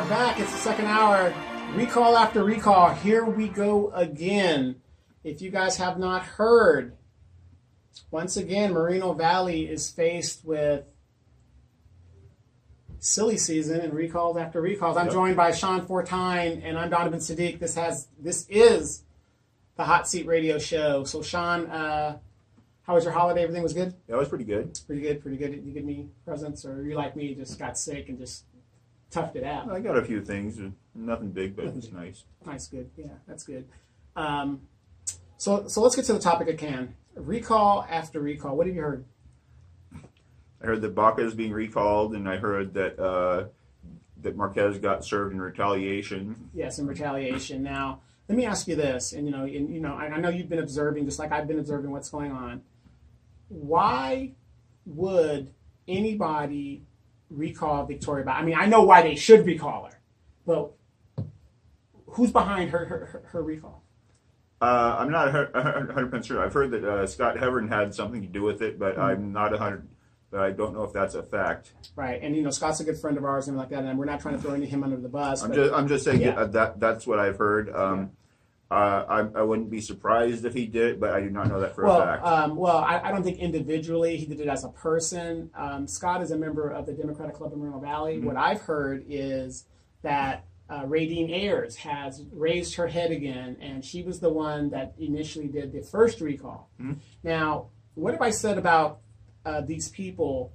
are back. It's the second hour. Recall after recall. Here we go again. If you guys have not heard, once again, Moreno Valley is faced with silly season and recalls after recalls. I'm joined by Sean Fortine, and I'm Donovan Sadiq. This is the Hot Seat Radio Show. So, Sean, how was your holiday? Everything was good? Yeah, it was pretty good. Pretty good. Did you give me presents, or you like me, just got sick and just toughed it out? I got a few things. Nothing big, but it's nice. Nice, good. Yeah, that's good. So let's get to the topic at hand. Recall after recall. What have you heard? I heard that Baca is being recalled, and I heard that that Marquez got served in retaliation. Yes, in retaliation. Now, let me ask you this, and I know you've been observing, just like I've been observing what's going on. Why would anybody recall Victoria Baca? I mean, I know why they should recall her, but who's behind her recall? I'm not 100% sure. I've heard that Scott Hevern had something to do with it, but I'm not 100. But I don't know if that's a fact. Right, and Scott's a good friend of ours and like that, and we're not trying to throw him under the bus. I'm just saying that's what I've heard. I wouldn't be surprised if he did, but I do not know that for a fact. I don't think individually he did it as a person. Scott is a member of the Democratic Club in Moreno Valley. Mm-hmm. What I've heard is that Radine Ayers has raised her head again, and she was the one that initially did the first recall. Mm-hmm. Now, what have I said about these people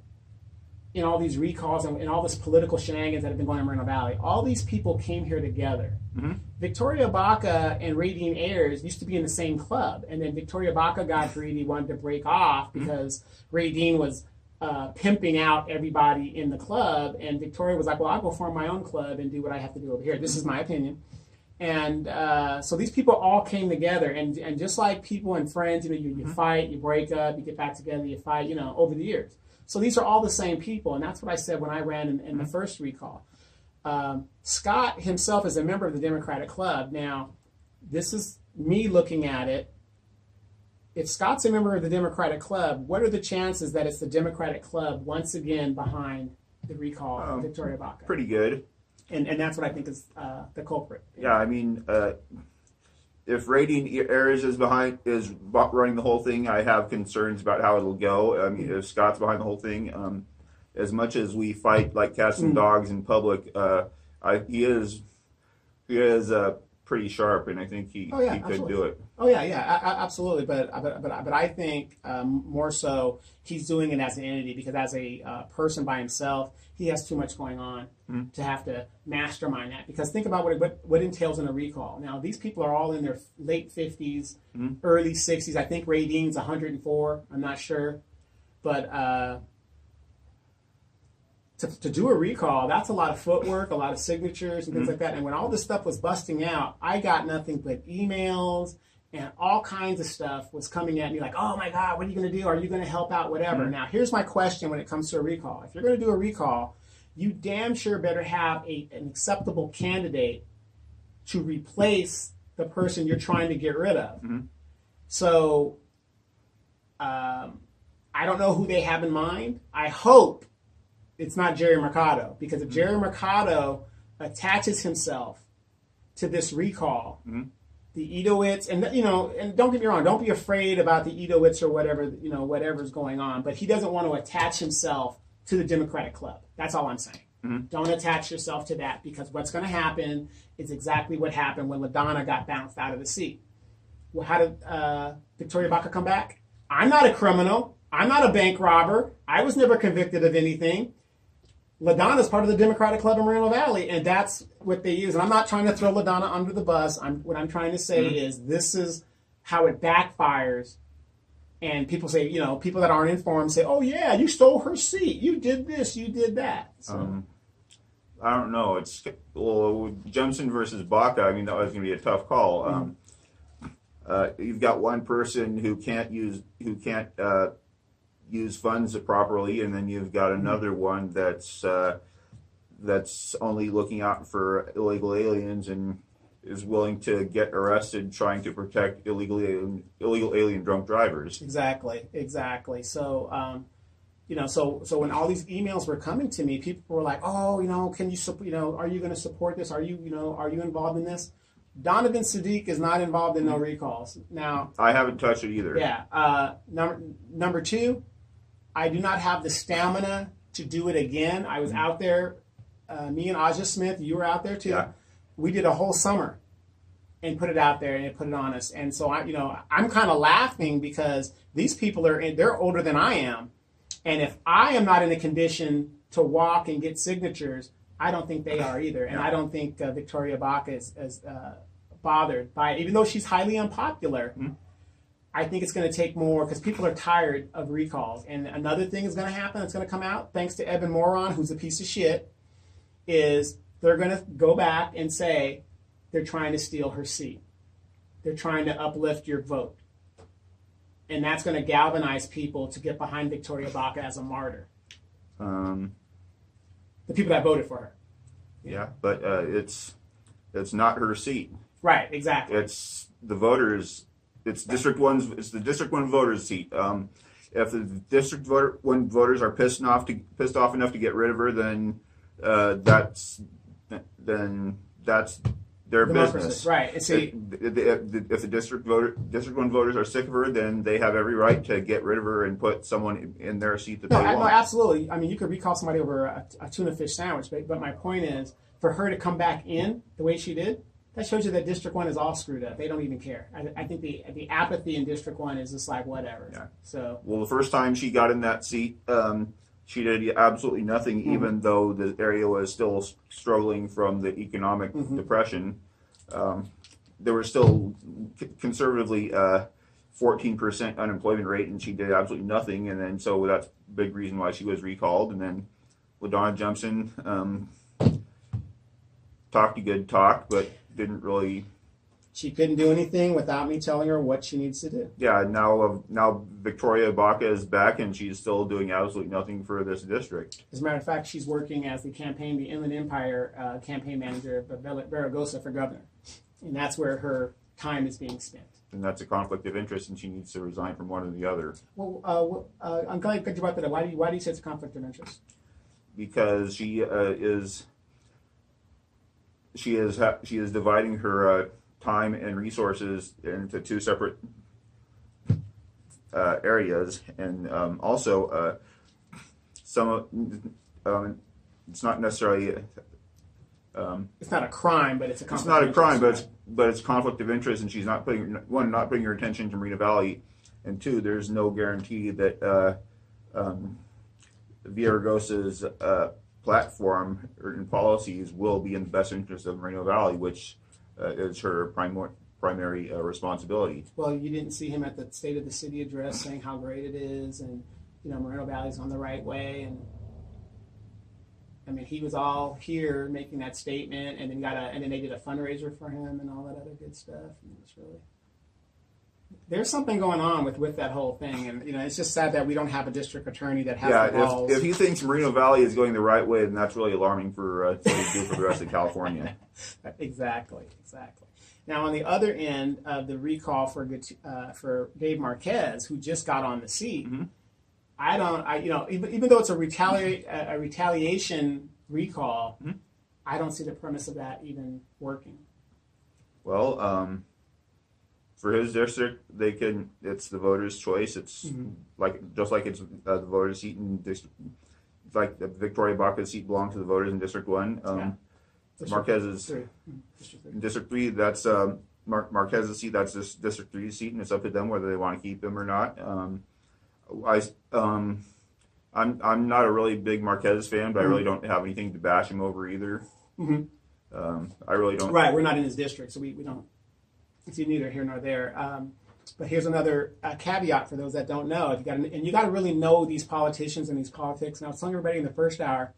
in all these recalls and all this political shenanigans that have been going on in Moreno Valley? All these people came here together. Mm-hmm. Victoria Baca and Radine Ayers used to be in the same club, and then Victoria Baca got greedy, wanted to break off because Radine was pimping out everybody in the club, and Victoria was like, well, I'll go form my own club and do what I have to do over here. This is my opinion. And so these people all came together, and just like people and friends, you fight, you break up, you get back together, you fight, over the years. So these are all the same people, and that's what I said when I ran in the first recall. Scott himself is a member of the Democratic Club. Now, this is me looking at it. If Scott's a member of the Democratic Club, what are the chances that it's the Democratic Club once again behind the recall of Victoria Baca? Pretty good. And that's what I think is the culprit. Yeah, I mean, if Radine Ayers is running the whole thing, I have concerns about how it'll go. I mean, if Scott's behind the whole thing, as much as we fight like cats and dogs in public, he is pretty sharp, and I think he could do it. Oh yeah, absolutely. But I think more so he's doing it as an entity, because as a person by himself, he has too much going on to have to mastermind that. Because think about what entails in a recall. Now, these people are all in their late 50s, early 60s. I think Radine's 104. I'm not sure. But to do a recall, that's a lot of footwork, a lot of signatures and things like that. And when all this stuff was busting out, I got nothing but emails and all kinds of stuff was coming at me like, oh my God, what are you going to do? Are you going to help out? Whatever. Now, here's my question when it comes to a recall. If you're going to do a recall, you damn sure better have an acceptable candidate to replace the person you're trying to get rid of. So I don't know who they have in mind. I hope it's not Jerry Mercado, because if Jerry Mercado attaches himself to this recall, the Edowitz, and don't get me wrong, don't be afraid about the Edowitz or whatever's going on, but he doesn't want to attach himself to the Democratic Club. That's all I'm saying. Don't attach yourself to that, because what's going to happen is exactly what happened when LaDonna got bounced out of the seat. Well, how did Victoria Baca come back? I'm not a criminal. I'm not a bank robber. I was never convicted of anything. LaDonna is part of the Democratic Club in Moreno Valley, and that's what they use. And I'm not trying to throw LaDonna under the bus. What I'm trying to say is this is how it backfires. And people say, people that aren't informed say, oh, yeah, you stole her seat. You did this, you did that. So. I don't know. With Jemison versus Baca, I mean, that was going to be a tough call. You've got one person who can't use funds properly, and then you've got another one that's only looking out for illegal aliens and is willing to get arrested trying to protect illegal alien drunk drivers. Exactly. So So when all these emails were coming to me, people were like, oh, can you, are you going to support this? Are you, are you involved in this? Donovan Sadiq is not involved in no recalls. Now, I haven't touched it either. Yeah. Number two, I do not have the stamina to do it again. I was out there, me and Aja Smith, you were out there too. Yeah. We did a whole summer and put it out there and it put it on us. And so I'm kind of laughing because these people they're older than I am. And if I am not in a condition to walk and get signatures, I don't think they are either. And I don't think Victoria Baca is bothered by it. Even though she's highly unpopular, I think it's going to take more because people are tired of recalls. And another thing is going to happen that's going to come out, thanks to Evan Moron, who's a piece of shit, is they're going to go back and say they're trying to steal her seat. They're trying to uplift your vote. And that's going to galvanize people to get behind Victoria Baca as a martyr. The people that voted for her. Yeah, but it's not her seat. Right, exactly. It's the voters. It's District 1's. It's the District 1 voters' seat. If the District 1 voters are pissed off enough to get rid of her, then that's their business. Right. And see, if the District 1 voters are sick of her, then they have every right to get rid of her and put someone in their seat that they want. No, absolutely. I mean, you could recall somebody over a tuna fish sandwich, but my point is, for her to come back in the way she did, that shows you that District 1 is all screwed up. They don't even care. I think the apathy in District 1 is just like, whatever. Yeah. So. Well, the first time she got in that seat, she did absolutely nothing, even though the area was still struggling from the economic depression. There was still conservatively 14% unemployment rate, and she did absolutely nothing. And then so that's a big reason why she was recalled. And then LaDonna jumps in, talked a good talk, but didn't really. She couldn't do anything without me telling her what she needs to do. Yeah, now Victoria Baca is back, and she's still doing absolutely nothing for this district. As a matter of fact, she's working as the Inland Empire campaign manager of Zaragoza for governor. And that's where her time is being spent. And that's a conflict of interest, and she needs to resign from one or the other. Well, I'm glad you brought that up. Why do you say it's a conflict of interest? Because she is dividing her time and resources into two separate areas, and also it's not necessarily. It's not a crime, but it's a conflict. It's not a crime, but it's conflict of interest, and she's not putting her attention to Moreno Valley, and two, there's no guarantee that Villaraigosa's platform and policies will be in the best interest of Moreno Valley, which is her primary responsibility. Well, you didn't see him at the State of the City address saying how great it is, and Moreno Valley's on the right way, and I mean, he was all here making that statement, and then they did a fundraiser for him and all that other good stuff. And it's really, there's something going on with that whole thing, and it's just sad that we don't have a district attorney that has the balls. If he thinks Moreno Valley is going the right way, then that's really alarming for what he do for the rest of California. Exactly. Now, on the other end of the recall for Dave Marquez, who just got on the seat. Mm-hmm. Even though it's a retaliation recall, mm-hmm. I don't see the premise of that even working. Well, for his district, it's the voters' choice. It's just like it's the voters' seat in district. It's like the Victoria Baca seat belongs to the voters in District 1. Marquez's District 3. That's Marquez's seat. That's District 3's seat, and it's up to them whether they want to keep him or not. I'm not a really big Marquez fan, but I really don't have anything to bash him over either. Mm-hmm. I really don't. Right, we're not in his district, so we don't. It's neither here nor there. But here's another caveat for those that don't know. You got to really know these politicians and these politics. And I was telling everybody in the first hour,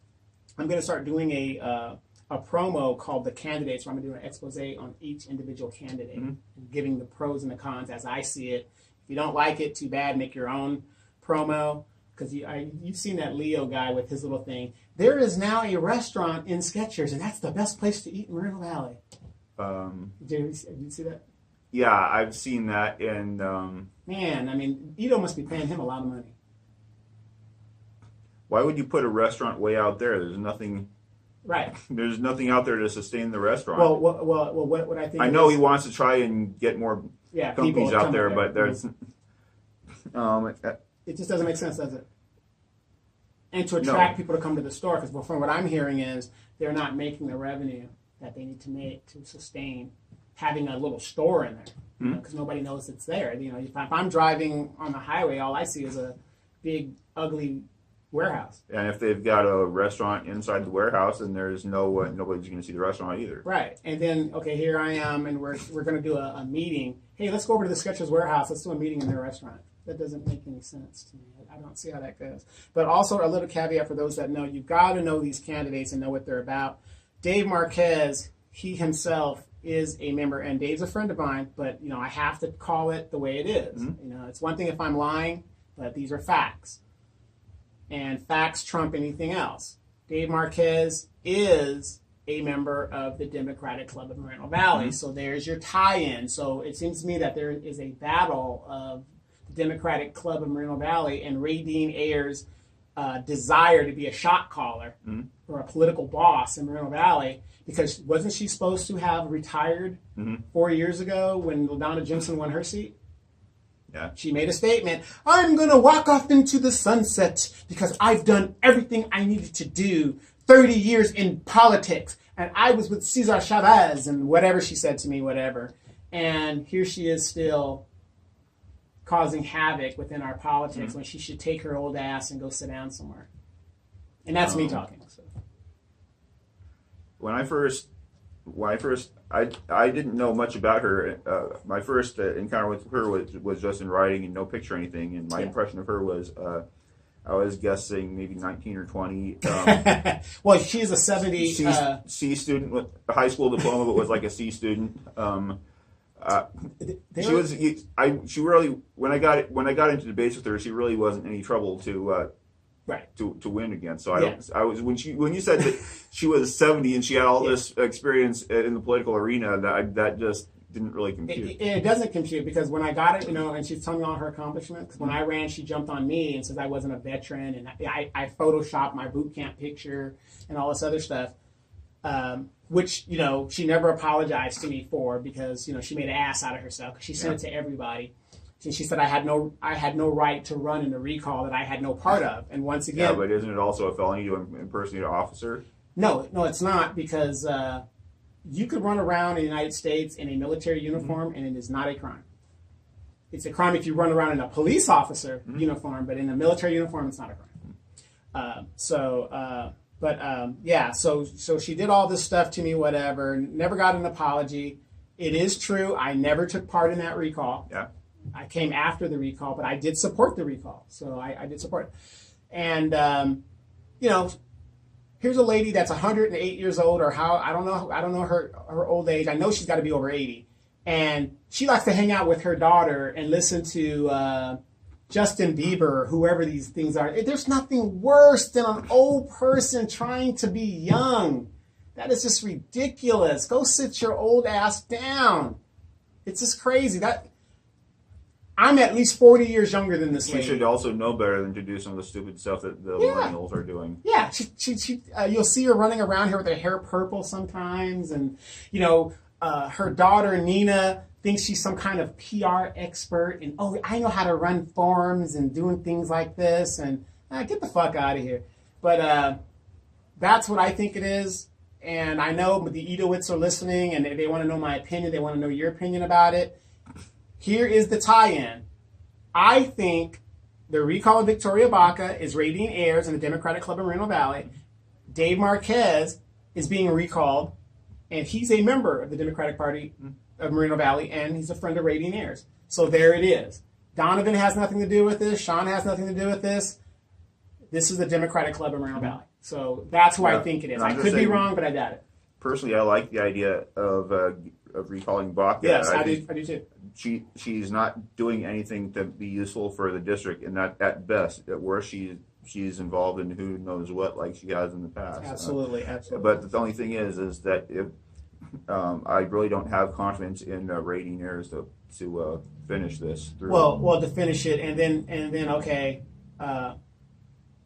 I'm going to start doing a promo called The Candidates, where I'm going to do an expose on each individual candidate, and giving the pros and the cons as I see it. If you don't like it, too bad. Make your own promo, because you've seen that Leo guy with his little thing. There is now a restaurant in Skechers, and that's the best place to eat in Moreno Valley. Did you see that? Yeah, I've seen that, and man, I mean, Ito must be paying him a lot of money. why would you put a restaurant way out there? There's nothing. Right. There's nothing out there to sustain the restaurant. Well, what I think. I know he wants to try and get more companies out there, but there's. It just doesn't make sense, does it? And to attract people to come to the store, because from what I'm hearing is they're not making the revenue that they need to make to sustain having a little store in there, because nobody knows it's there. You know, if I'm driving on the highway, all I see is a big, ugly warehouse. And if they've got a restaurant inside the warehouse, then there's nobody's going to see the restaurant either. Right. And then, okay, here I am, and we're going to do a meeting. Hey, let's go over to the Skechers warehouse. Let's do a meeting in their restaurant. That doesn't make any sense to me. I don't see how that goes. But also a little caveat for those that know, you've got to know these candidates and know what they're about. Dave Marquez, he himself is a member, and Dave's a friend of mine, but you know, I have to call it the way it is. You know, it's one thing if I'm lying, but these are facts. And facts trump anything else. Dave Marquez is a member of the Democratic Club of Moreno Valley. So there's your tie-in. So it seems to me that there is a battle of Democratic Club of Moreno Valley and Ray Dean Ayers' desire to be a shot caller or a political boss in Moreno Valley, because wasn't she supposed to have retired 4 years ago when LaDonna Jimson won her seat? Yeah. She made a statement, I'm going to walk off into the sunset because I've done everything I needed to do, 30 years in politics, and I was with Cesar Chavez and whatever she said to me, whatever. And here she is still causing havoc within our politics when she should take her old ass and go sit down somewhere. And that's me talking. So. When I first, I didn't know much about her. My first encounter with her was just in writing and no picture or anything. And my impression of her was, I was guessing maybe 19 or 20. Well, she's a 70 C student with a high school diploma, but was like a C student. She really when I got into debates with her, she really wasn't any trouble to win against. So I was when you said that she was 70 and she had all this experience in the political arena, that just didn't really compute. It doesn't compute, because when I got it, you know, and she's telling me all her accomplishments. When I ran, she jumped on me and said I wasn't a veteran, and I photoshopped my boot camp picture and all this other stuff. Which, you know, she never apologized to me for, because, you know, she made an ass out of herself, because she sent it to everybody. She said I had no right to run in a recall that I had no part of. And once again, yeah, but isn't it also a felony to impersonate an officer? No, it's not, because you could run around in the United States in a military uniform, and it is not a crime. It's a crime if you run around in a police officer uniform, but in a military uniform, it's not a crime. So she did all this stuff to me, whatever, never got an apology. It is true, I never took part in that recall. Yeah. I came after the recall, but I did support the recall. So I did support it. And, you know, here's a lady that's 108 years old, or I don't know her old age. I know she's got to be over 80. And she likes to hang out with her daughter and listen to Justin Bieber or whoever these things are. There's nothing worse than an old person trying to be young. That is just ridiculous. Go sit your old ass down. It's just crazy. I'm at least 40 years younger than this lady. She should also know better than to do some of the stupid stuff that the millennials are doing. Yeah, you'll see her running around here with her hair purple sometimes, and you know, her daughter Nina thinks she's some kind of PR expert, and I know how to run forums and doing things like this, and get the fuck out of here. But that's what I think it is, and I know the Edowitz are listening, and they want to know my opinion. They want to know your opinion about it. Here is the tie-in. I think the recall of Victoria Baca is Ray Dean Ayers in the Democratic Club of Moreno Valley. Dave Marquez is being recalled, and he's a member of the Democratic Party of Moreno Valley, and he's a friend of Ray Dean Ayers. So there it is. Donovan has nothing to do with this. Sean has nothing to do with this. This is the Democratic Club of Moreno Valley. So that's who I think it is. I could be wrong, but I doubt it. Personally, I like the idea of recalling Baca. Yes, I do too. She's not doing anything to be useful for the district, and that at best, at worst, she's involved in who knows what, like she has in the past. Absolutely. But the only thing is that if I really don't have confidence in Ray Dean Ayers to finish this through. Well, to finish it, and then okay.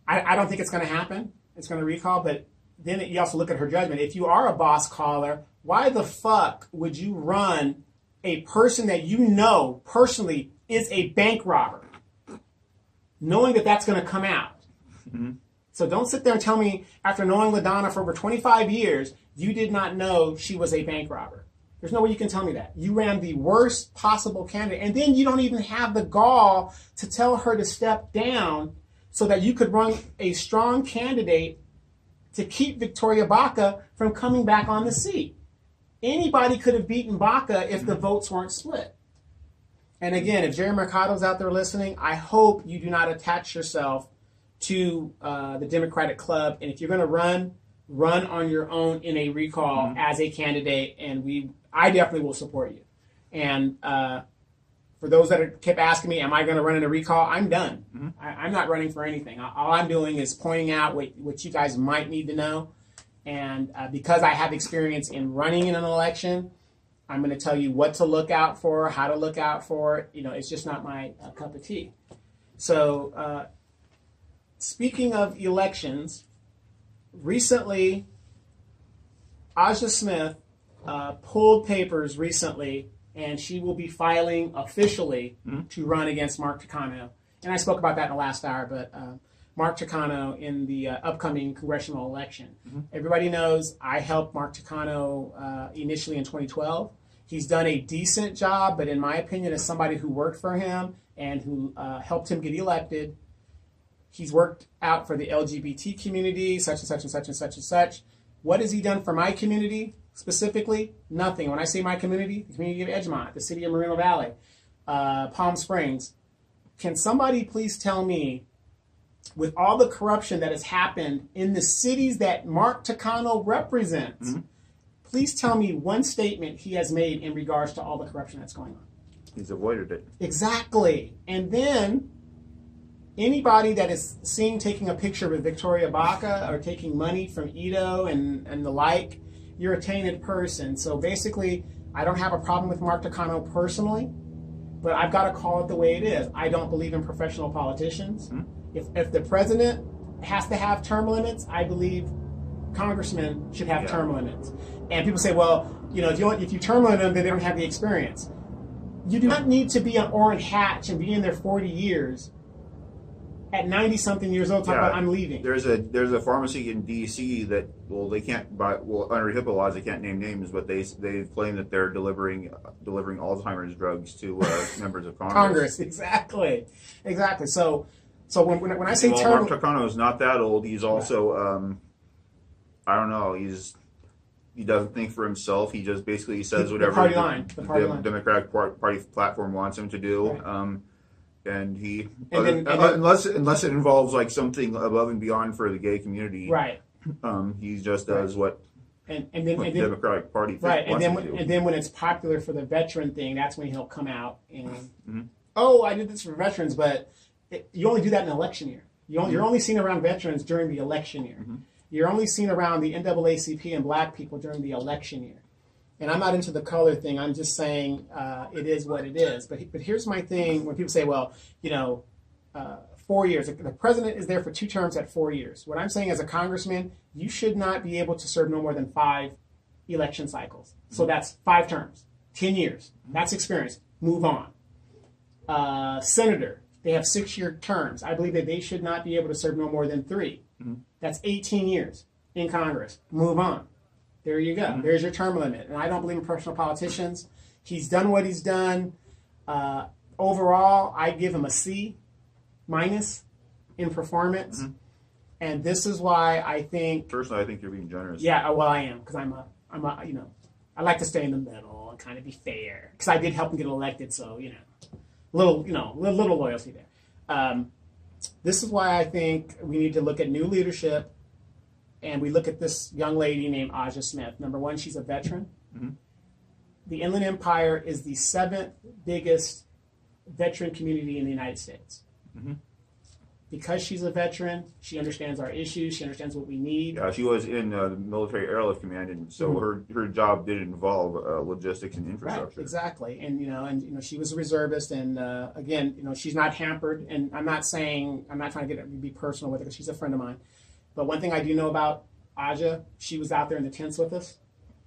I don't think it's going to happen. It's going to recall, but then you also look at her judgment. If you are a boss caller, why the fuck would you run a person that you know personally is a bank robber, knowing that that's going to come out? Mm-hmm. So don't sit there and tell me, after knowing LaDonna for over 25 years, you did not know she was a bank robber. There's no way you can tell me that. You ran the worst possible candidate, and then you don't even have the gall to tell her to step down so that you could run a strong candidate to keep Victoria Baca from coming back on the seat. Anybody could have beaten Baca if the votes weren't split. And again, if Jerry Mercado's out there listening, I hope you do not attach yourself to the Democratic club. And if you're going to run on your own in a recall as a candidate, and I definitely will support you. And for those that kept asking me, am I going to run in a recall? I'm done. Mm-hmm. I'm not running for anything. All I'm doing is pointing out what you guys might need to know. And because I have experience in running in an election, I'm going to tell you what to look out for, how to look out for it. It's just not my cup of tea. So speaking of elections, recently, Aja Smith pulled papers recently, and she will be filing officially to run against Mark Takano. And I spoke about that in the last hour, but Mark Takano in the upcoming congressional election. Mm-hmm. Everybody knows I helped Mark Takano initially in 2012. He's done a decent job, but in my opinion, as somebody who worked for him and who helped him get elected, he's worked out for the LGBT community, such and such and such and such and such. What has he done for my community specifically? Nothing. When I say my community, the community of Edgemont, the city of Moreno Valley, Palm Springs, can somebody please tell me, with all the corruption that has happened in the cities that Mark Takano represents, please tell me one statement he has made in regards to all the corruption that's going on. He's avoided it. Exactly. And then anybody that is seen taking a picture with Victoria Baca or taking money from Ito and the like, you're a tainted person. So basically, I don't have a problem with Mark Takano personally, but I've got to call it the way it is. I don't believe in professional politicians. If the president has to have term limits, I believe congressmen should have term limits. And people say, well, if you term limit them, then they don't have the experience. You do not need to be an Orrin Hatch and be in there 40 years at 90-something years old talking about I'm leaving. There's a pharmacy in D.C. that, they can't buy, under HIPAA laws, they can't name names, but they claim that they're delivering Alzheimer's drugs to members of Congress. Congress, exactly. So when I say Mark Takano is not that old. He's also, I don't know, he doesn't think for himself. He just basically says whatever the Democratic Party platform wants him to do. Right. Unless it involves like something above and beyond for the gay community, right? He just does what the Democratic Party wants him to do. And then when it's popular for the veteran thing, that's when he'll come out and I did this for veterans, but you only do that in an election year. You're only seen around veterans during the election year. You're only seen around the NAACP and black people during the election year. And I'm not into the color thing. I'm just saying it is what it is. But here's my thing when people say, 4 years. The president is there for 2 terms at 4 years. What I'm saying as a congressman, you should not be able to serve no more than 5 election cycles. So that's 5 terms, 10 years. That's experience. Move on. Senator, they have 6-year terms. I believe that they should not be able to serve no more than 3. That's 18 years in Congress. Move on. There you go. There's your term limit. And I don't believe in professional politicians. He's done what he's done. Overall, I give him a C- in performance. And this is why I think... Personally, I think you're being generous. Yeah, well, I am. Because I like to stay in the middle and kind of be fair. Because I did help him get elected, so, little loyalty there. This is why I think we need to look at new leadership. And we look at this young lady named Aja Smith. Number one, she's a veteran. The Inland Empire is the 7th biggest veteran community in the United States. because she's a veteran, she understands our issues, she understands what we need. Yeah, she was in the Military Airlift Command, and so her job did involve logistics and infrastructure. Right, exactly. And she was a reservist, and again, she's not hampered. And I'm not trying to be personal with her because she's a friend of mine. But one thing I do know about Aja, she was out there in the tents with us.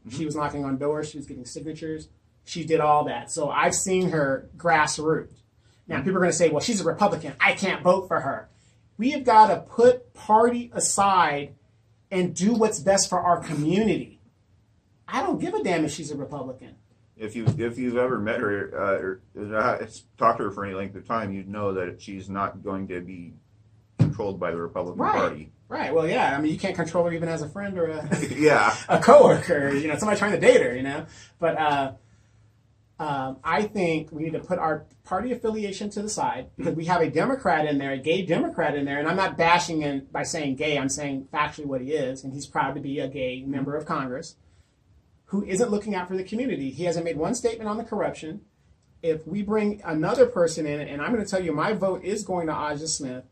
She was knocking on doors. She was getting signatures. She did all that. So I've seen her grassroots. Now, people are going to say, well, she's a Republican. I can't vote for her. We have got to put party aside and do what's best for our community. I don't give a damn if she's a Republican. If you've ever met her, or talked to her for any length of time, you'd know that she's not going to be controlled by the Republican Party. Right. Well, yeah. I mean, you can't control her even as a friend or a coworker. Somebody trying to date her. But I think we need to put our party affiliation to the side because we have a Democrat in there, a gay Democrat in there, and I'm not bashing him by saying gay. I'm saying factually what he is, and he's proud to be a gay member of Congress who isn't looking out for the community. He hasn't made one statement on the corruption. If we bring another person in, and I'm going to tell you my vote is going to Aja Smith,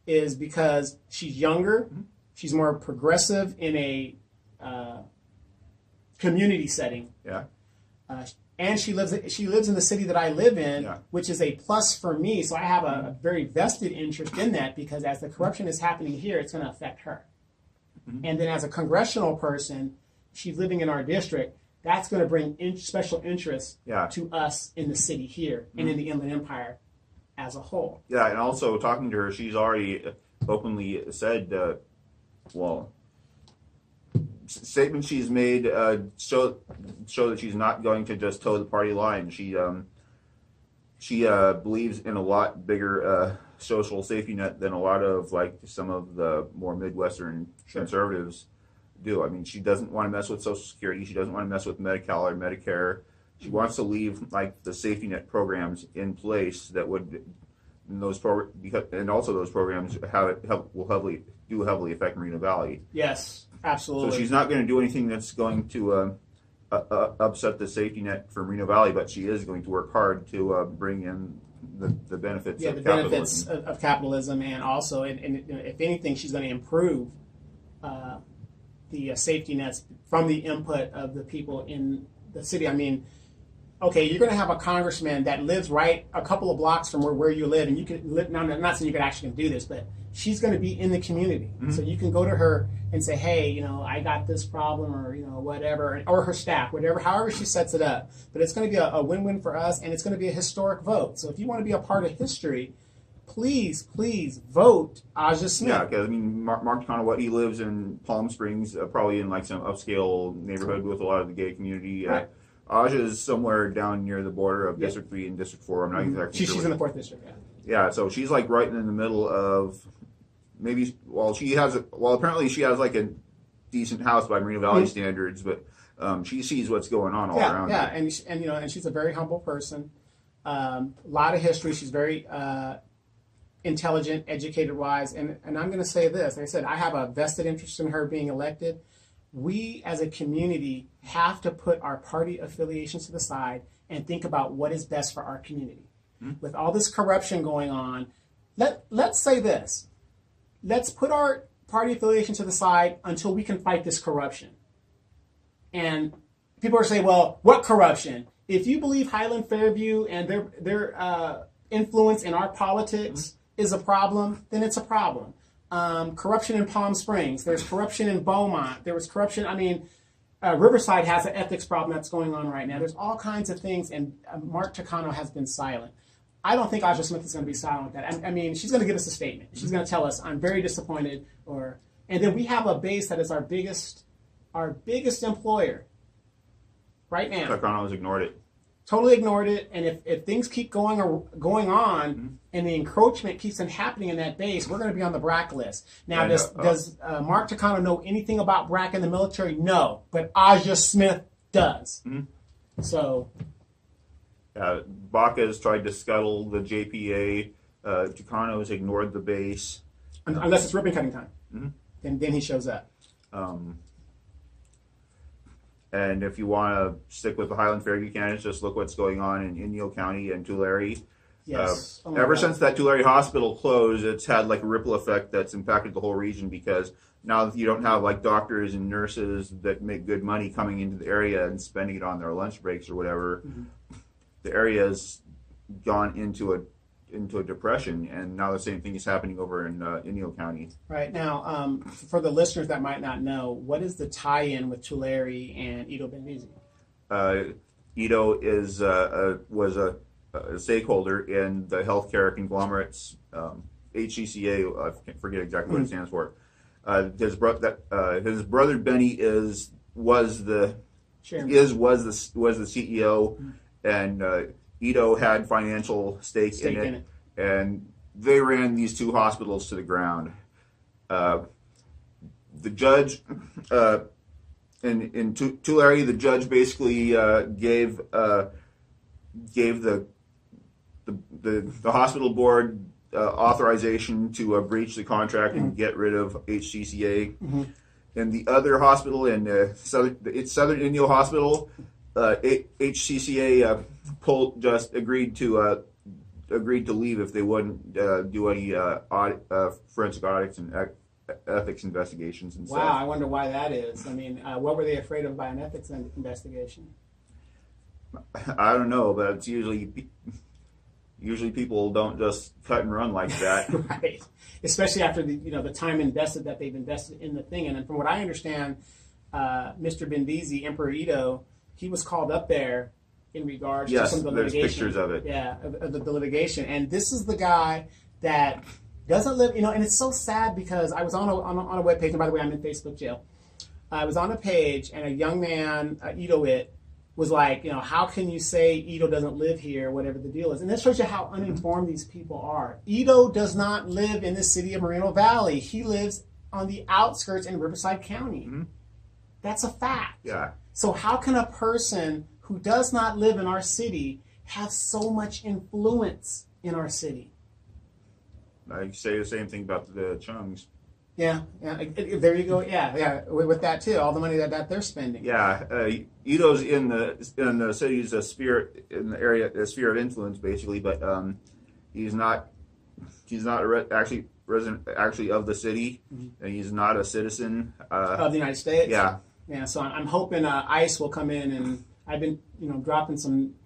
is because she's younger, she's more progressive in a community setting. Yeah. And she lives in the city that I live in, which is a plus for me. So I have a very vested interest in that because as the corruption is happening here, it's going to affect her. And then as a congressional person, she's living in our district. That's going to bring special interest to us in the city here and in the Inland Empire as a whole. Yeah, and also talking to her, she's already openly said, statements she's made show that she's not going to just toe the party line. She believes in a lot bigger social safety net than a lot of some of the more Midwestern conservatives do. I mean, she doesn't want to mess with Social Security. She doesn't want to mess with Medi-Cal or Medicare. She wants to leave the safety net programs in place that would, and also those programs will heavily affect Moreno Valley. Yes. Absolutely. So she's not going to do anything that's going to upset the safety net for Moreno Valley, but she is going to work hard to bring in the benefits of capitalism. Benefits of capitalism, and also, and if anything, she's going to improve the safety nets from the input of the people in the city. I mean, okay, you're going to have a congressman that lives right a couple of blocks from where you live, and you can live. Now, I'm not saying you can actually do this, but she's going to be in the community. So you can go to her and say, hey, I got this problem, or, whatever, or her staff, however she sets it up. But it's going to be a win-win for us, and it's going to be a historic vote. So if you want to be a part of history, please vote Aja Smith. Yeah, because, Mark Conaway, he lives in Palm Springs, probably in some upscale neighborhood with a lot of the gay community. Right. Aja is somewhere down near the border of District 3 and District 4. I'm not exactly sure. She's in the 4th District, Yeah, so she's right in the middle of apparently she has a decent house by Moreno Valley standards, but she sees what's going on all around her. And she's a very humble person. A lot of history. She's very intelligent, educated wise, and I'm going to say this. Like I said, I have a vested interest in her being elected. We as a community have to put our party affiliations to the side and think about what is best for our community. With all this corruption going on, let's say this. Let's put our party affiliation to the side until we can fight this corruption. And people are saying, well, what corruption? If you believe Highland Fairview and their influence in our politics is a problem, then it's a problem. Corruption in Palm Springs. There's corruption in Beaumont. There was corruption. Riverside has an ethics problem that's going on right now. There's all kinds of things, and Mark Takano has been silent. I don't think Aja Smith is going to be silent with that. She's going to give us a statement. She's going to tell us, I'm very disappointed. And then we have a base that is our biggest employer right now. Takano's ignored it. Totally ignored it. And if things keep going on and the encroachment keeps on happening in that base, we're going to be on the BRAC list. Now, does Mark Takano know anything about BRAC in the military? No. But Aja Smith does. So... Baca has tried to scuttle the JPA. Takano has ignored the base. Unless it's ribbon cutting time. Then he shows up. And if you want to stick with the Highland Fairview candidates, just look what's going on in Inyo County and Tulare. Yes. Oh my Ever God. since that Tulare hospital closed, it's had like a ripple effect that's impacted the whole region, because now you don't have like doctors and nurses that make good money coming into the area and spending it on their lunch breaks or whatever. Mm-hmm. The area has gone into a depression, and now the same thing is happening over in Inyo County. Right now, for the listeners that might not know, what is the tie-in with Tulare and Ito Benvizi? Ito was a stakeholder in the healthcare conglomerates, HCCA. I forget exactly what it stands for. His brother Benny was the CEO, and Ito had financial stake in it, and they ran these two hospitals to the ground. The judge in Tulare, the judge basically gave the hospital board authorization to breach the contract and get rid of HCCA. Mm-hmm. And the other hospital in Southern Inyo Hospital, HCCA agreed to leave if they wouldn't do any forensic audits and ethics investigations and stuff. Wow, I wonder why that is. I mean, what were they afraid of by an ethics investigation? I don't know, but it's usually people don't just cut and run like that. Right. Especially after the time invested that they've invested in the thing. And from what I understand, Mr. Benvizi, Emperor Ito, he was called up there in regards to some of the litigation. There's pictures of it. Yeah, of the litigation. And this is the guy that doesn't live, and it's so sad because I was on a webpage, and by the way, I'm in Facebook jail. I was on a page, and a young man, Ito was like, how can you say Ito doesn't live here, whatever the deal is? And that shows you how uninformed these people are. Ito does not live in the city of Moreno Valley. He lives on the outskirts in Riverside County. Mm-hmm. That's a fact. Yeah. So how can a person who does not live in our city have so much influence in our city? I say the same thing about the Chungs. Yeah, there you go. Yeah, with that too, all the money that they're spending. Yeah, Ito's in the city's sphere, in the area, sphere of influence, basically, but he's not actually resident of the city, mm-hmm. and he's not a citizen of the United States. Yeah. So I'm hoping ICE will come in, and I've been dropping some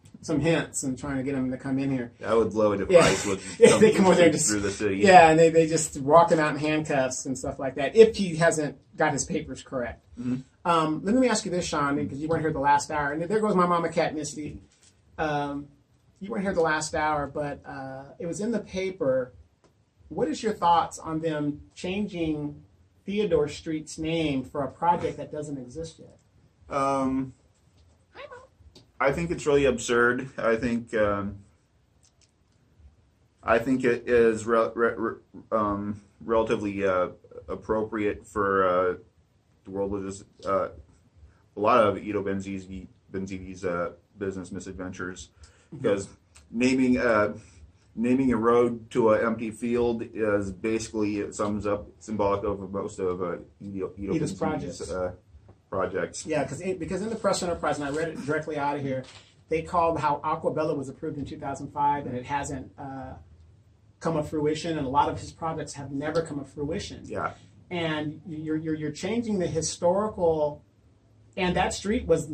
hints and trying to get them to come in here. I would love it if ICE would they come over there just through the city. Yeah, and they just walk him out in handcuffs and stuff like that if he hasn't got his papers correct. Mm-hmm. Let me ask you this, Sean, because you weren't here the last hour, and there goes my mama cat Misty. You weren't here the last hour, but it was in the paper. What is your thoughts on them changing Theodore Street's name for a project that doesn't exist yet? I think it's really absurd. I think it is relatively appropriate for the world of this, a lot of Ito Benzivi's business misadventures, because naming a road to an empty field is basically, it sums up symbolic of most of Ito's projects. Yeah, because in the Press Enterprise, and I read it directly out of here, they called how Aquabella was approved in 2005, and it hasn't come to fruition, and a lot of his projects have never come to fruition. Yeah. And you're changing the historical, and that street was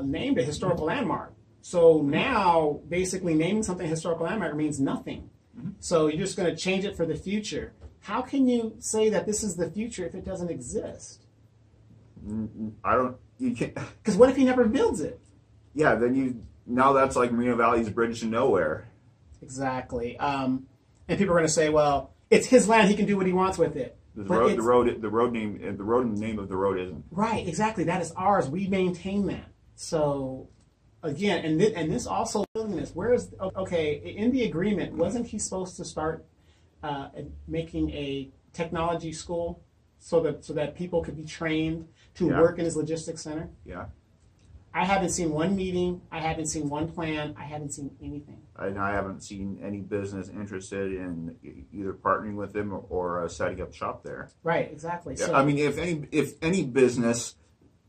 named a historical landmark. So now, basically, naming something a historical landmark means nothing. Mm-hmm. So you're just going to change it for the future. How can you say that this is the future if it doesn't exist? You can't. Because what if he never builds it? Yeah, now that's like Moreno Valley's bridge to nowhere. Exactly. And people are going to say, well, it's his land, he can do what he wants with it. The road name and the name of the road isn't. Right, exactly. That is ours. We maintain that. So again, and this also, where is, okay, in the agreement, wasn't he supposed to start making a technology school so that people could be trained to work in his logistics center? Yeah. I haven't seen one meeting. I haven't seen one plan. I haven't seen anything. And I haven't seen any business interested in either partnering with him or setting up shop there. Right, exactly. Yeah, so, I mean, if any business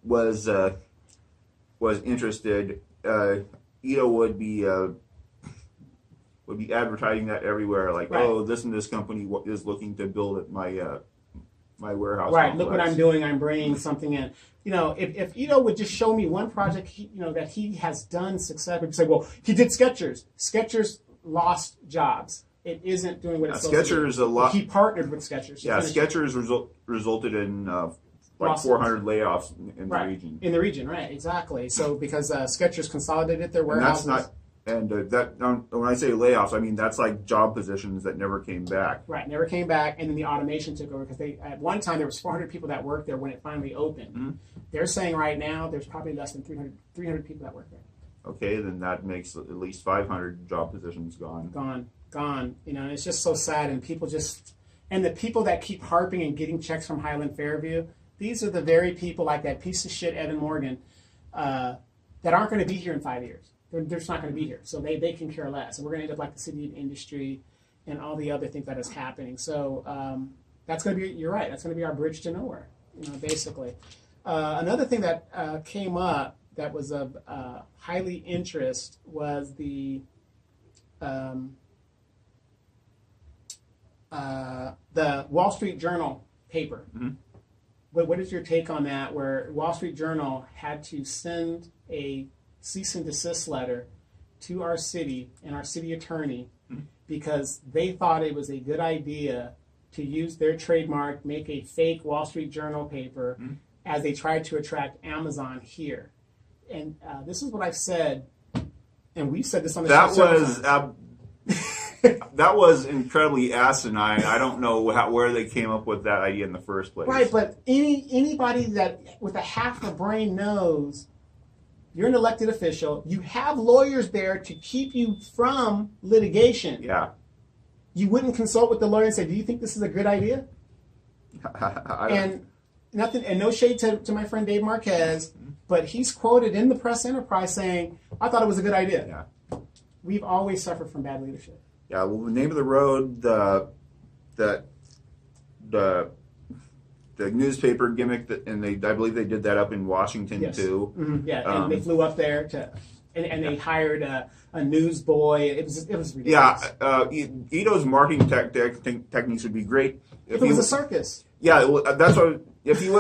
was interested, Ito would be would be advertising that everywhere, like, Right. oh, this and this company is looking to build at my my warehouse. Right. complex. Look what I'm doing. I'm bringing something in. If Ito would just show me one project, that he has done successfully, say, well, he did Skechers. Skechers lost jobs. It isn't doing what it's supposed to do. Skechers a lot. He partnered with Skechers. Yeah, Skechers resulted in like 400 layoffs in the region. In the region, right? Exactly. So because Skechers consolidated their And warehouses. that's not. And when I say layoffs, I mean that's like job positions that never came back. Right, never came back, and then the automation took over because at one time there was 400 people that worked there when it finally opened. Mm-hmm. They're saying right now there's probably less than 300 people that work there. Okay, then that makes at least 500 job positions gone. Gone. And it's just so sad, and the people that keep harping and getting checks from Highland Fairview, these are the very people like that piece of shit Evan Morgan that aren't going to be here in 5 years. They're just not going to be here, so they can care less, and we're going to end up like the City of Industry and all the other things that is happening. So that's going to be, you're right, that's going to be our bridge to nowhere, basically. Another thing that came up that was of highly interest was the Wall Street Journal paper. Mm-hmm. What is your take on that, where Wall Street Journal had to send a cease and desist letter to our city and our city attorney because they thought it was a good idea to use their trademark, make a fake Wall Street Journal paper as they tried to attract Amazon here. And this is what I've said, and we've said this on the show. That was incredibly asinine. I don't know where they came up with that idea in the first place. Right, but anybody that with a half a brain knows you're an elected official. You have lawyers there to keep you from litigation. Yeah. You wouldn't consult with the lawyer and say, do you think this is a good idea? And no shade to my friend Dave Marquez, but he's quoted in the Press Enterprise saying, I thought it was a good idea. Yeah. We've always suffered from bad leadership. Yeah, well, the name of the road, the newspaper gimmick, I believe they did that up in Washington too. Mm-hmm. Yeah, and they flew up there and they hired a newsboy. It was ridiculous. Yeah, Ito's marketing techniques would be great if it was a circus. Yeah, well, that's what if he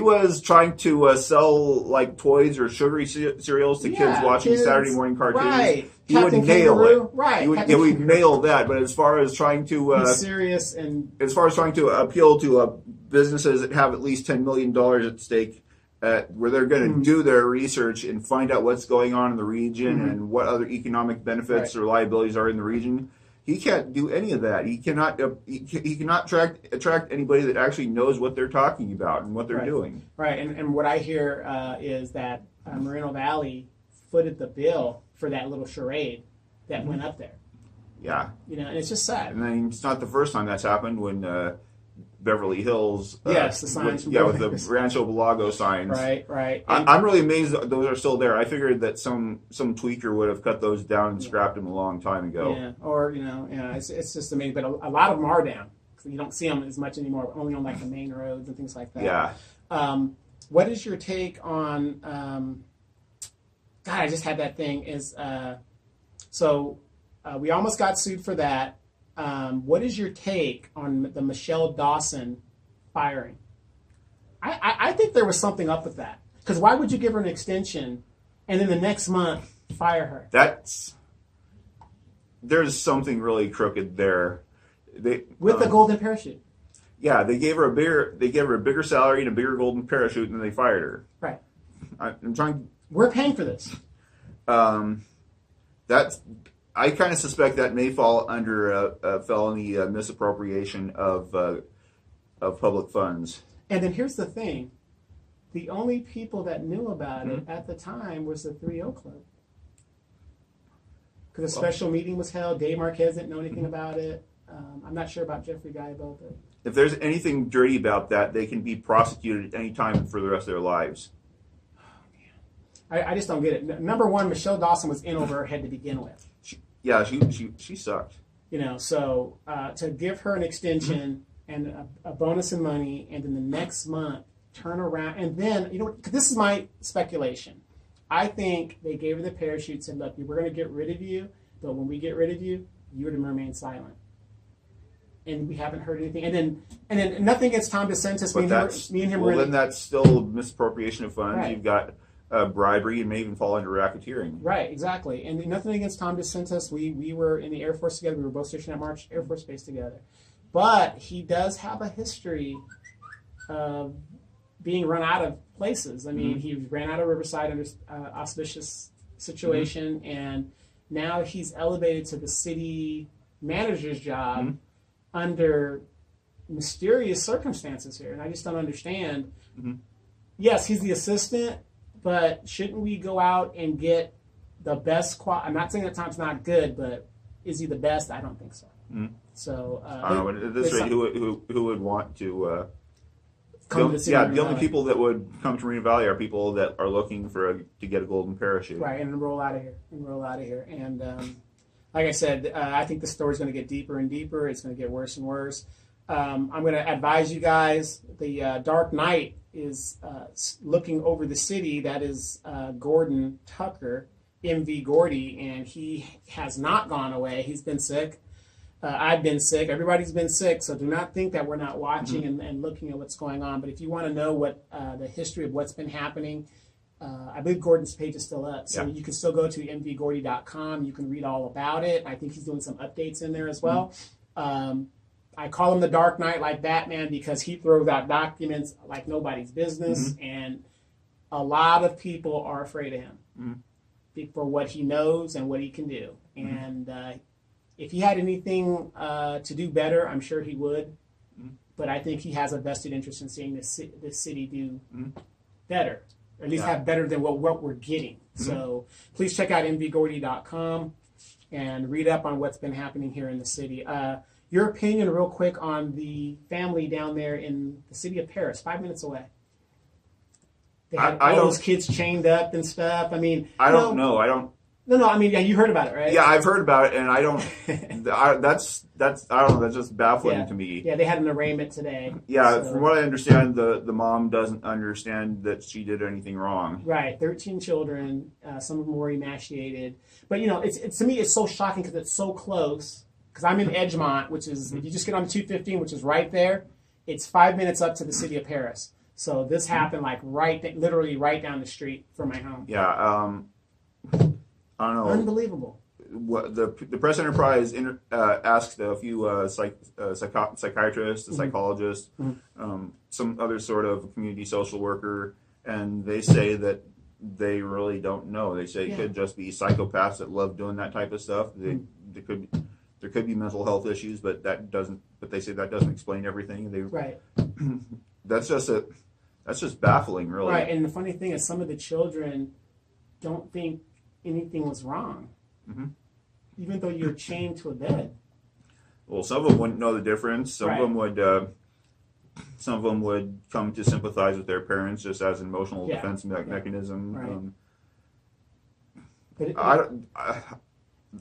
was trying to sell like toys or sugary cereals to kids watching Saturday morning cartoons. Right. He would nail it. Right. He would nail that. But as far as trying to be serious and appeal to businesses that have at least $10 million at stake, where they're going to do their research and find out what's going on in the region and what other economic benefits or liabilities are in the region, he can't do any of that. He cannot. He cannot attract anybody that actually knows what they're talking about and what they're doing. Right. And what I hear is that Moreno Valley footed the bill for that little charade that went up there. Yeah. And it's just sad. And then it's not the first time that's happened when Beverly Hills. The signs. With the Rancho Belago signs. Right. I'm really amazed that those are still there. I figured that some tweaker would have cut those down and scrapped them a long time ago. Yeah. Or it's just amazing. But a lot of them are down. So you don't see them as much anymore. Only on like the main roads and things like that. Yeah. What is your take on? God, I just had that thing. We almost got sued for that. What is your take on the Michelle Dawson firing? I think there was something up with that. Because why would you give her an extension and then the next month fire her? There's something really crooked there. With the golden parachute. Yeah, they gave her a bigger salary and a bigger golden parachute, and then they fired her. Right. I'm trying. We're paying for this. I kind of suspect that may fall under a felony misappropriation of public funds. And then here's the thing: the only people that knew about it at the time was the 3-0 Club, because a special meeting was held. Dave Marquez didn't know anything about it. I'm not sure about Jeffrey Guybo, but if there's anything dirty about that, they can be prosecuted at any time for the rest of their lives. I just don't get it. Number one, Michelle Dawson was in over her head to begin with. She sucked. So to give her an extension and a bonus in money, and then the next month turn around, and then this is my speculation. I think they gave her the parachute, said, "Look, we're going to get rid of you, but when we get rid of you, you're to remain silent. And we haven't heard anything. And then nothing against Tom DeSantis. Me and him were then that's still misappropriation of funds. Right. You've got bribery and may even fall under racketeering. Right, exactly. And nothing against Tom DeSantis. We were in the Air Force together. We were both stationed at March Air Force Base together. But he does have a history of being run out of places. I mean, he ran out of Riverside under auspicious situation, and now he's elevated to the city manager's job under mysterious circumstances here. And I just don't understand. Yes, he's the assistant, but shouldn't we go out and get the best I'm not saying that Tom's not good, but is he the best? I don't think so. So I don't know. But at this rate, who would want to? Come to the the only people that would come to Marina Valley are people that are looking to get a golden parachute. Right, and roll out of here. And like I said, I think the story's going to get deeper and deeper. It's going to get worse and worse. I'm going to advise you guys. The Dark Knight is looking over the city. That is Gordon Tucker, MV Gordy, and he has not gone away. He's been sick. I've been sick. Everybody's been sick. So do not think that we're not watching and looking at what's going on. But if you want to know what the history of what's been happening, I believe Gordon's page is still up. So you can still go to mvgordy.com. You can read all about it. I think he's doing some updates in there as well. I call him the Dark Knight like Batman because he throws out documents like nobody's business. And a lot of people are afraid of him for what he knows and what he can do. And if he had anything to do better, I'm sure he would. But I think he has a vested interest in seeing this city do better, or at least have better than what we're getting. So please check out mvgordy.com and read up on what's been happening here in the city. Your opinion, real quick, on the family down there in the city of Paris, 5 minutes away. They had all those kids chained up and stuff. I mean, I don't know. I don't. No. I mean, yeah, you heard about it, right? Yeah, I've heard about it, and I don't. That's I don't know. That's just baffling to me. Yeah, they had an arraignment today. Yeah, from what I understand, the mom doesn't understand that she did anything wrong. Right, 13 children. Some of them were emaciated, but it's to me it's so shocking because it's so close. Because I'm in Edgemont, which is if you just get on 215, which is right there, it's 5 minutes up to the city of Paris. So this happened like literally right down the street from my home. Yeah. I don't know. Unbelievable. What the Press Enterprise asked a few psychiatrists, a psychologist, some other sort of community social worker, and they say that they really don't know. They say it could just be psychopaths that love doing that type of stuff. There could be mental health issues, but they say that doesn't explain everything. Right. That's just baffling, really. Right. And the funny thing is, some of the children don't think anything was wrong, even though you're chained to a bed. Well, some of them wouldn't know the difference. Some of them would come to sympathize with their parents just as an emotional defense mechanism. Right.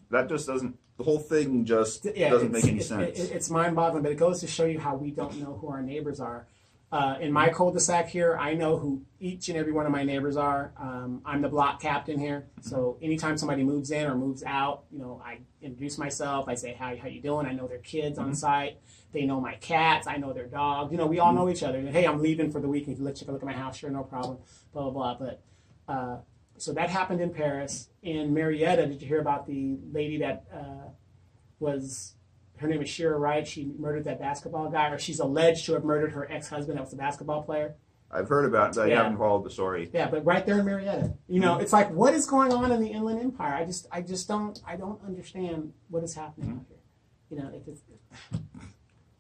That just doesn't. The whole thing just doesn't make any sense. It's mind-boggling, but it goes to show you how we don't know who our neighbors are. In my cul-de-sac here, I know who each and every one of my neighbors are. I'm the block captain here, so anytime somebody moves in or moves out, I introduce myself. I say, how you doing? I know their kids on site. They know my cats. I know their dogs. We all know each other. Hey, I'm leaving for the weekend. Let's take a look at my house. Sure, no problem. Blah, blah, blah. But so that happened in Paris. In Marietta, did you hear about the lady that her name is Shira Wright. She murdered that basketball guy, or she's alleged to have murdered her ex-husband that was a basketball player. I've heard about it, but I haven't followed the story. Yeah, but right there in Marietta. It's like, what is going on in the Inland Empire? I don't understand what is happening out here. If it's...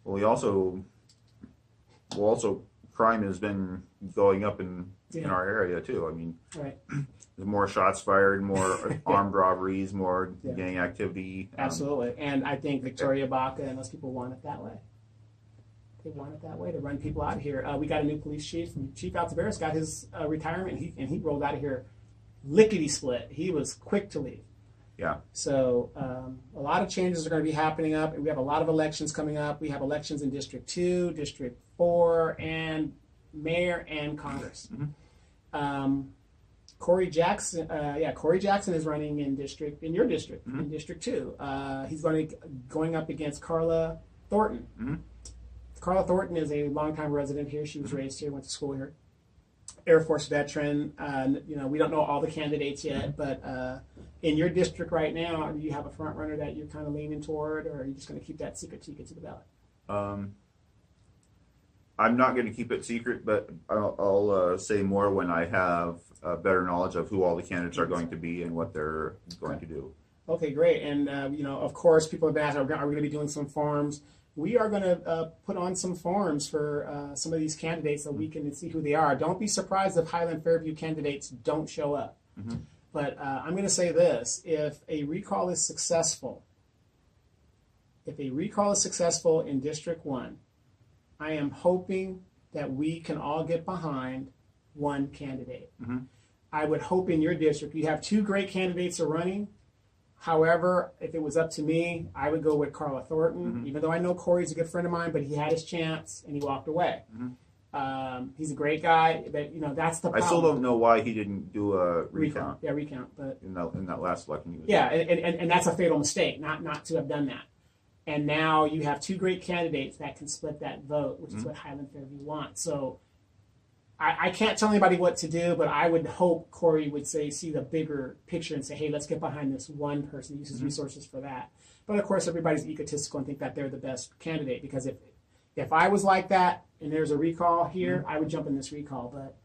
Well, also crime has been going up in our area too. I mean, there's more shots fired, more armed robberies, more gang activity. Absolutely, and I think Victoria Baca and those people want it that way. They want it that way to run people out of here. We got a new police chief. Chief Altaveras got his retirement, and he rolled out of here lickety-split. He was quick to leave. Yeah. So a lot of changes are going to be happening up. We have a lot of elections coming up. We have elections in District 2, District 4, and mayor and Congress. Corey Jackson. Corey Jackson is running in your district, in District 2. He's going up against Carla Thornton. Mm-hmm. Carla Thornton is a longtime resident here. She was raised here, went to school here. Air Force veteran. We don't know all the candidates yet, but in your district right now, do you have a front runner that you're kind of leaning toward, or are you just going to keep that secret to get to the ballot? I'm not going to keep it secret, but I'll say more when I have better knowledge of who all the candidates are going to be and what they're going to do. Okay, great. And, of course, people have asked, are we going to be doing some forums? We are going to put on some forums for some of these candidates so we can see who they are. Don't be surprised if Highland Fairview candidates don't show up. Mm-hmm. But I'm going to say this. If a recall is successful in District 1, I am hoping that we can all get behind one candidate. Mm-hmm. I would hope in your district you have 2 great candidates are running. However, if it was up to me, I would go with Carla Thornton, even though I know Corey's a good friend of mine, but he had his chance and he walked away. Mm-hmm. He's a great guy, but that's the problem. I still don't know why he didn't do a recount. Yeah, recount. But in that last election he was and that's a fatal mistake, not to have done that. And now you have 2 great candidates that can split that vote, which is what Highland Fairview wants. So I can't tell anybody what to do, but I would hope Corey would see the bigger picture and say, hey, let's get behind this one person, use his resources for that. But of course, everybody's egotistical and think that they're the best candidate, because if I was like that and there's a recall here, I would jump in this recall. But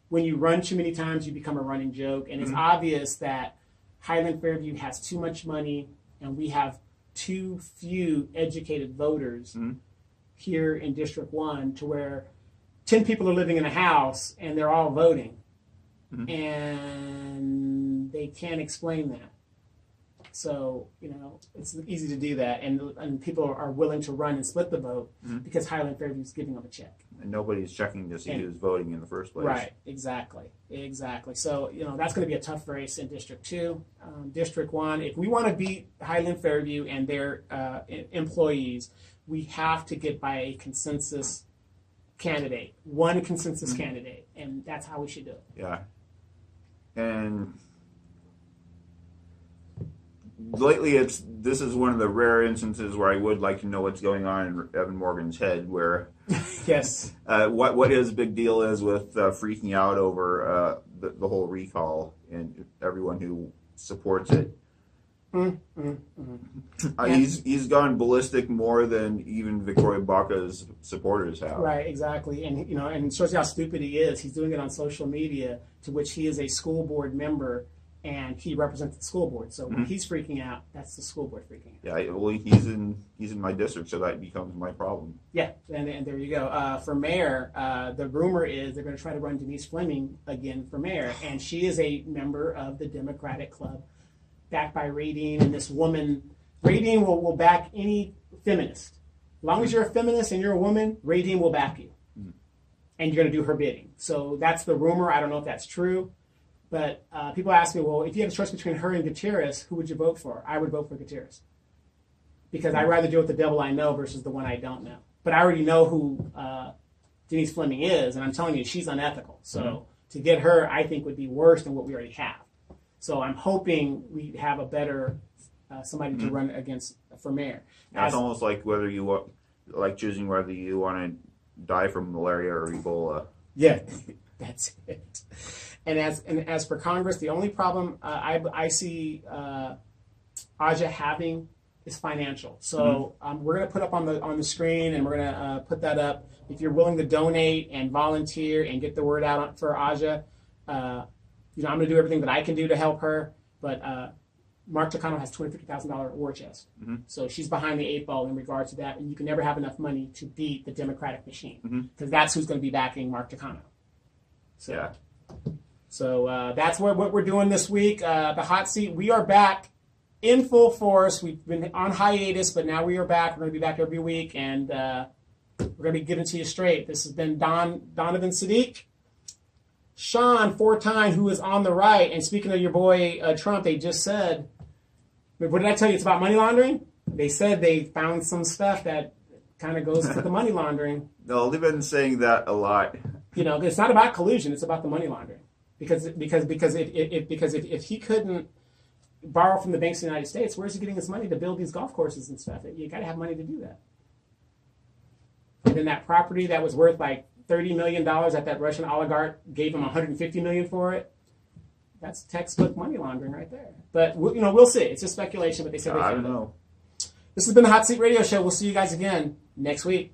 when you run too many times, you become a running joke. And it's obvious that Highland Fairview has too much money and we have too few educated voters here in District 1 to where 10 people are living in a house and they're all voting, and they can't explain that. So, it's easy to do that, and people are willing to run and split the vote because Highland Fairview is giving them a check. And nobody's checking to see who's voting in the first place. Right, exactly. So, that's going to be a tough race in District 2. District 1, if we want to beat Highland Fairview and their employees, we have to get by a consensus candidate, one consensus candidate, and that's how we should do it. Yeah. And lately, this is one of the rare instances where I would like to know what's going on in Evan Morgan's head, where yes, what his big deal is with freaking out over the whole recall and everyone who supports it. He's gone ballistic more than even Victoria Baca's supporters have. Right, exactly, and and it shows you how stupid he is. He's doing it on social media, to which he is a school board member, and he represents the school board. So when he's freaking out, that's the school board freaking out. Yeah, well, he's in my district, so that becomes my problem. Yeah, and there you go. For mayor, the rumor is they're going to try to run Denise Fleming again for mayor, and she is a member of the Democratic Club, backed by Radine, and this woman, Radine will back any feminist. As long as you're a feminist and you're a woman, Radine will back you. And you're going to do her bidding. So that's the rumor. I don't know if that's true. But people ask me, well, if you had a choice between her and Gutierrez, who would you vote for? I would vote for Gutierrez. Because I'd rather deal with the devil I know versus the one I don't know. But I already know who Denise Fleming is, and I'm telling you, she's unethical. So to get her, I think, would be worse than what we already have. So I'm hoping we have a better somebody to run against for mayor. That's almost like whether you want, choosing whether you want to die from malaria or Ebola. Yeah, that's it. And as for Congress, the only problem I see Aja having is financial. So we're going to put up on the screen, and we're going to put that up. If you're willing to donate and volunteer and get the word out for Aja, I'm going to do everything that I can do to help her. But Mark Takano has $250,000 war chest. So she's behind the 8 ball in regards to that. And you can never have enough money to beat the Democratic machine, because that's who's going to be backing Mark Takano. So, yeah. So that's what we're doing this week. The hot seat, we are back in full force. We've been on hiatus, but now we are back. We're going to be back every week, and we're going to be giving it to you straight. This has been Donovan Sadiq. Sean Fortine, who is on the right. And speaking of your boy Trump, they just said, what did I tell you? It's about money laundering? They said they found some stuff that kind of goes to the money laundering. No, they've been saying that a lot. It's not about collusion. It's about the money laundering. Because if he couldn't borrow from the banks of the United States, where's he getting his money to build these golf courses and stuff? You got to have money to do that. And then that property that was worth like $30 million that Russian oligarch gave him $150 million for it. That's textbook money laundering right there. But we'll see. It's just speculation, but they said I don't know. This has been the Hot Seat Radio Show. We'll see you guys again next week.